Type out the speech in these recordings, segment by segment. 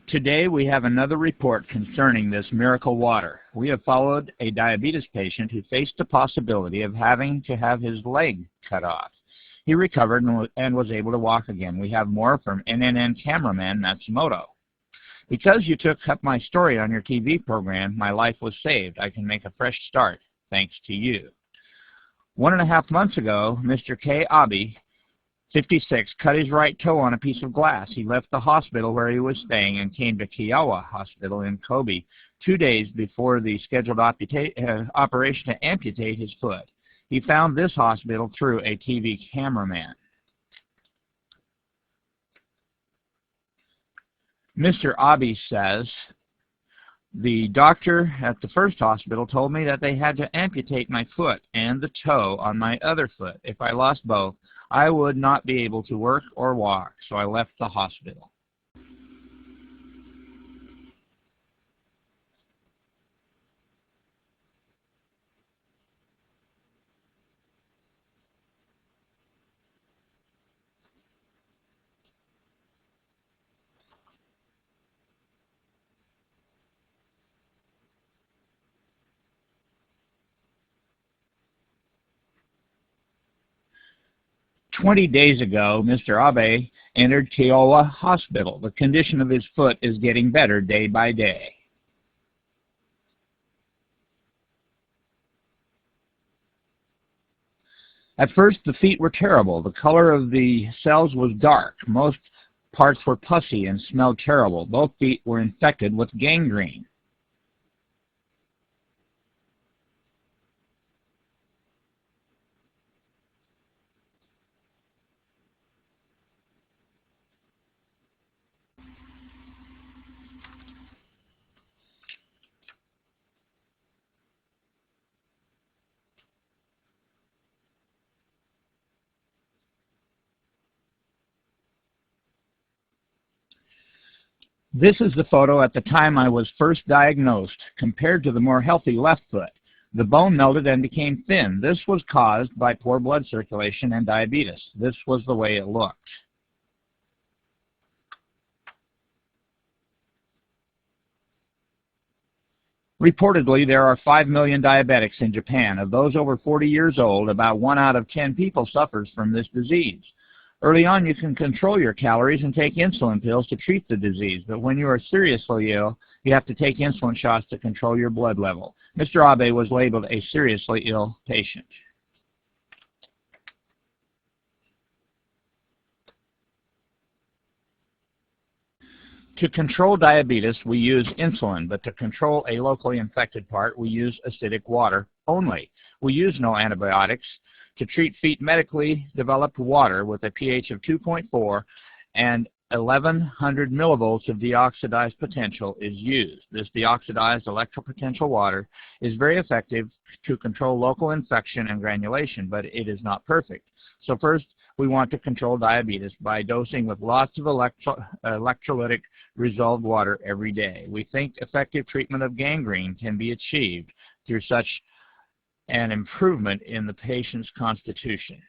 Today we have another report concerning this miracle water. We have followed a diabetes patient who faced the possibility of having to have his leg cut off. He recovered and was able to walk again. We have more from NNN cameraman Matsumoto. Because you took up my story on your TV program, my life was saved. I can make a fresh start, thanks to you. 1.5 months ago, Mr. K. Abe, 56, cut his right toe on a piece of glass. He left the hospital where he was staying and came to Kiowa Hospital in Kobe 2 days before the scheduled operation to amputate his foot. He found this hospital through a TV cameraman. Mr. Abe says, the doctor at the first hospital told me that they had to amputate my foot and the toe on my other foot. If I lost both, I would not be able to work or walk, so I left the hospital. "20 days ago, Mr. Abe entered Kiowa Hospital. The condition of his foot is getting better day by day. At first, the feet were terrible. The color of the cells was dark. Most parts were pussy and smelled terrible. Both feet were infected with gangrene. This is the photo at the time I was first diagnosed, compared to the more healthy left foot. The bone melted and became thin. This was caused by poor blood circulation and diabetes. This was the way it looked. Reportedly, there are 5 million diabetics in Japan. Of those over 40 years old, about 1 out of 10 people suffers from this disease. Early on, you can control your calories and take insulin pills to treat the disease, but when you are seriously ill, you have to take insulin shots to control your blood level. Mr. Abe was labeled a seriously ill patient. To control diabetes, we use insulin, but to control a locally infected part, we use acidic water only. We use no antibiotics. To treat feet, medically developed water with a pH of 2.4 and 1100 millivolts of deoxidized potential is used. This deoxidized electropotential water is very effective to control local infection and granulation, but it is not perfect. So first, we want to control diabetes by dosing with lots of electrolytic resolved water every day. We think effective treatment of gangrene can be achieved through such an improvement in the patient's constitution.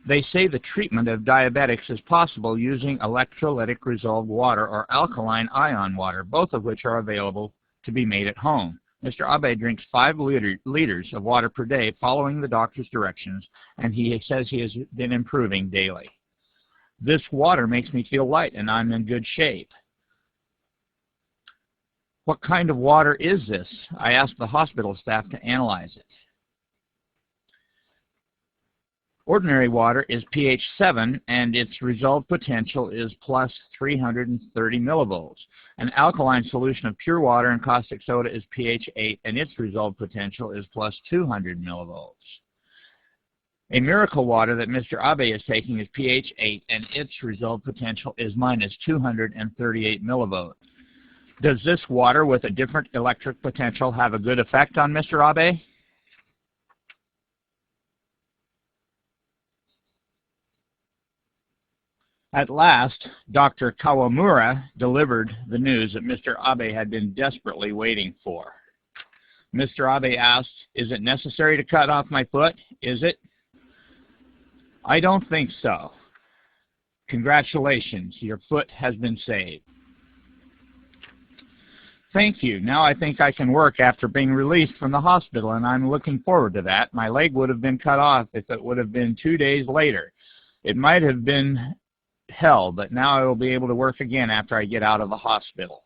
They say the treatment of diabetics is possible using electrolytic resolved water or alkaline ion water, both of which are available to be made at home. Mr. Abe drinks 5 liters of water per day following the doctor's directions, and he says he has been improving daily. This water makes me feel light and I'm in good shape. What kind of water is this? I asked the hospital staff to analyze it. Ordinary is pH 7 and its resolved potential is plus 330 millivolts. An alkaline solution of pure water and caustic soda is pH 8 and its resolved potential is plus 200 millivolts. A miracle water that Mr. Abe is taking is pH 8 and its resolved potential is minus 238 millivolts. Does this water with a different electric potential have a good effect on Mr. Abe? At last, Dr. Kawamura delivered the news that Mr. Abe had been desperately waiting for. Mr. Abe asked, "Is it necessary to cut off my foot? Is it?" "I don't think so. Congratulations, your foot has been saved." "Thank you. Now I think I can work after being released from the hospital, and I'm looking forward to that. My leg would have been cut off if it would have been 2 days later. It might have been hell, but now I will be able to work again after I get out of the hospital."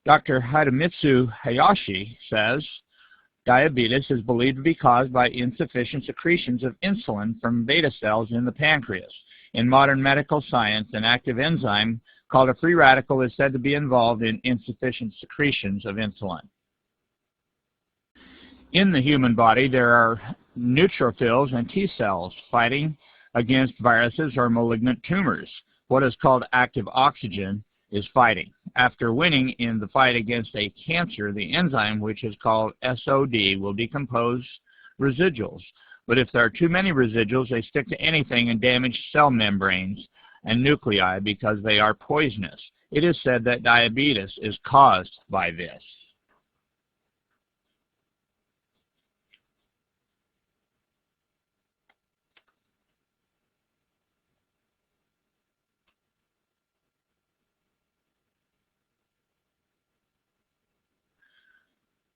Dr. Hidemitsu Hayashi says, diabetes is believed to be caused by insufficient secretions of insulin from beta cells in the pancreas. In modern medical science, an active enzyme called a free radical is said to be involved in insufficient secretions of insulin. In the human body, there are neutrophils and T cells fighting against viruses or malignant tumors. What is called active oxygen is fighting. After winning in the fight against a cancer, the enzyme, which is called SOD, will decompose residuals. But if there are too many residuals, they stick to anything and damage cell membranes and nuclei because they are poisonous. It is said that diabetes is caused by this.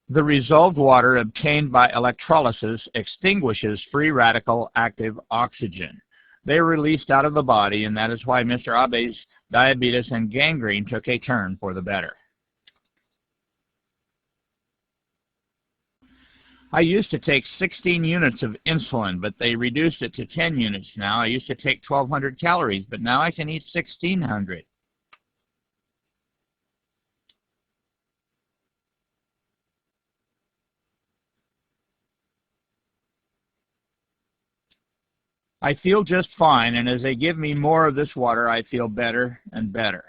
The resolved water obtained by electrolysis extinguishes free radical active oxygen. They are released out of the body, and that is why Mr. Abe's diabetes and gangrene took a turn for the better. I used to take 16 units of insulin, but they reduced it to 10 units now. I used to take 1,200 calories, but now I can eat 1,600. I feel just fine, and as they give me more of this water, I feel better and better.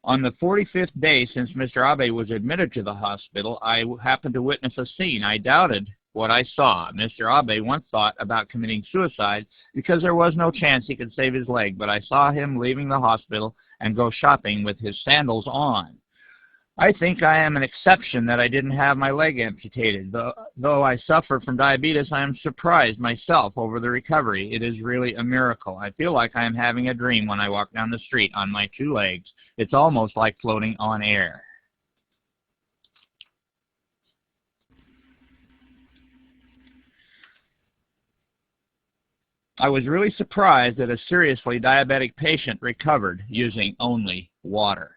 On the 45th day since Mr. Abe was admitted to the hospital, I happened to witness a scene. I doubted what I saw. Mr. Abe once thought about committing suicide because there was no chance he could save his leg, but I saw him leaving the hospital and go shopping with his sandals on. I think I am an exception that I didn't have my leg amputated. Though I suffer from diabetes, I am surprised myself over the recovery. It is really a miracle. I feel like I am having a dream when I walk down the street on my 2 legs. It's almost like floating on air. I was really surprised that a seriously diabetic patient recovered using only water.